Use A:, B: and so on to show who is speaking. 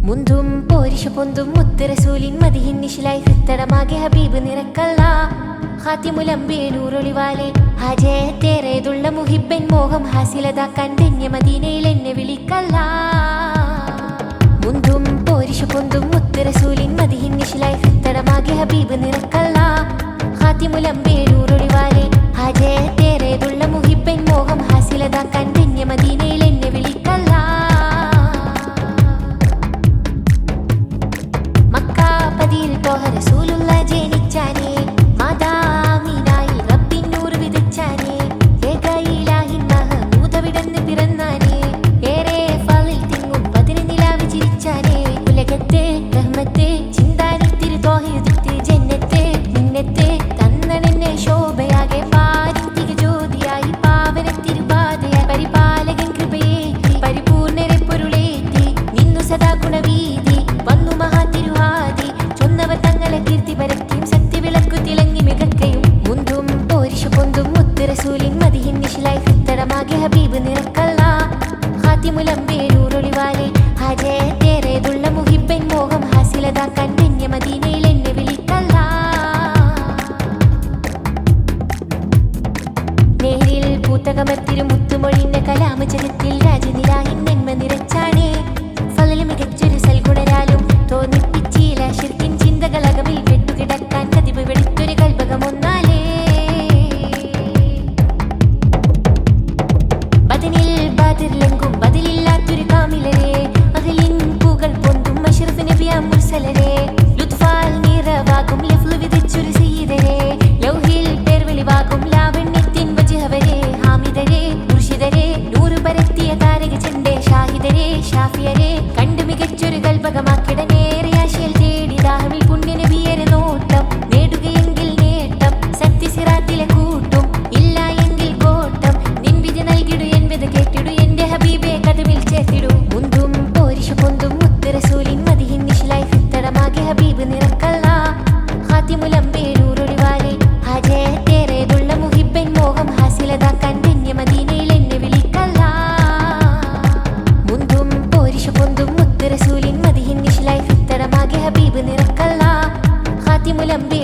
A: മുന്തും പോരിഷ പൊന്തും മുത്ത് റസൂലിൻ മദിഹിൻ നിശിലായി ഹൃത്തടമാകെ ഹബീബ് നിറക്കല്ല ഖാതിമുൽ അംബിയ നൂറൊളിവാലെ ഹാജേ തേറേതുള്ള മുഹിബ്ബൻ മോഹം ഹാസിലതാക്കാൻ ധന്യ മദീനയിൽ എന്നെ വിളിക്കല്ല മുന്തും പോരിഷ പൊന്തും മുത്ത് റസൂലിൻ മദിഹിൻ നിശിലായി ഹൃത്തടമാകെ ഹബീബ് നിറക്കല്ല ഖാതിമുൽ അംബിയ നൂറൊളിവാലെ ഹാജേ തേറേതുള്ള മുഹിബ്ബൻ മോഹം ഹാസിലതാക്കാൻ ധന്യ മദീനയിൽ എന്നെ വിളിക്കല്ല റസൂലുള്ള ജനിച്ചാനേ മാതാമീനായി റബ്ബിൻ നൂർ വിതച്ചാനേ ഏക ഇലാഹിൻ മഹമൂദവിടന്ന് പിറന്നാനേ ഏറെ ഫളിൽ തിങ്ങും ബദർ നിലാവ് ചിരിച്ചാനേ ഉലകത്തെ റഹ്മത്തെ ചിന്താനത്തിരു തൗഹീദത്തെ ജന്നത്തെ മിന്നത്തെ തന്നനെന്നെ ശോഭയാകെ പാരിന്തിക ജ്യോതിയായി പാവനത്തിരുപാതയായി പരിപാലകൻ കൃപയേറ്റി പരിപൂർണ്ണരെ പൊരുളേറ്റി നിന്നു സദാ ഗുണവീതി വന്നു മഹാതിരുഹാദി തങ്ങളെ കീർത്തി പരത്തിയും സത്യ വിളക്കു തിളങ്ങി മികക്കയും മുന്തും പോരിഷ പൊന്തും മുത്ത് റസൂലിൻ മദിഹിൻ നിശിലായി ഹൃത്തടമാകെ ഹബീബ് നിറക്കല്ല ഖാതിമുൽ അംബിയ നൂറൊളിവാലെ ഹാജേ തേറേതുള്ള മുഹിബ്ബൻ മോഹം ഹാസിലതാക്കാൻ ധന്യ മദീനയിൽ എന്നെ വിളിക്കല്ല നേരിൽ പൂത്തകമത്തിരു മുത്തുമൊഴിന്റെ കലാമ ജഗത്തിൽ രാജനിലാഹിൻ നന്മ നിറച്ചാനേ ഫളല് മികച്ചൊരു സൽഗുണരാലും തോന്നിപ്പിച്ചില്ല ശിർക്കിൻ ചിന്തകളകമിൽ കെട്ടുകിടക്കാൻ കതിവ് വെളിത്തൊരു കൽബകമൊന്നാലേ ബദനിൽ ബാതിർലെങ്കും ബദലില്ലാത്തൊരു കാമിലരെ അഹ്ലിൻ പൂകൾ പൊന്തും അഷ്റഫ് നബിയാം മുർസലരെ ലുത്ഫാൽ നിറവാകും ലഫ്ള് വിതച്ചൊരു സയ്യിദരെ ലൗഹിൽ പേർ വെളിവാകും ലാവണ്യത്തിൻ വജ്ഹവരെ ഹാമിദരെ മുർഷിദരെ നൂറ് പരത്തിയ താരക ചെണ്ടേ ഷാഹിദരെ ഷാഫിയരെ കണ്ടു മികച്ചൊരു കൽബകമാക്കിടനേറിയ ആശയിൽ തേടി ദാഹമിൽ പുണ്യനബിയരെ നോട്ടം നേടുകയെങ്കിൽ നേട്ടം സത്യസിറാത്തിലെ കൂട്ടും ഇല്ല എങ്കിൽ കോട്ടം നിൻവിധി നൽകിടു എൻവത് കേട്ടിടു എന്റെ ഹബീബെ കഥമിൽ ചേർത്തിടു മുന്തും പോരിഷ പൊന്തും മുത്ത് റസൂലിൻ മദിഹിൻ നിശിലായി ഹൃത്തടമാകെ ഹബീബ് നിറക്കല്ല ഖാതിമുൽ അംബിയ നൂറൊളിവാലെ ഹാജേ തേറേതുള്ള മുഹിബ്ബൻ മോഹം ഹാസിലതാക്കാൻ ധന്യ മദീനയിൽ എന്നെ വിളിക്കല്ല മുന്തും പോരിഷ പൊന്തും മുത്ത് റസൂലിൻ മദിഹിൻ നിശിലായി ഹൃത്തടമാകെ ഹബീബ് നിറക്കല്ല ഖാതിമുൽ അംബിയ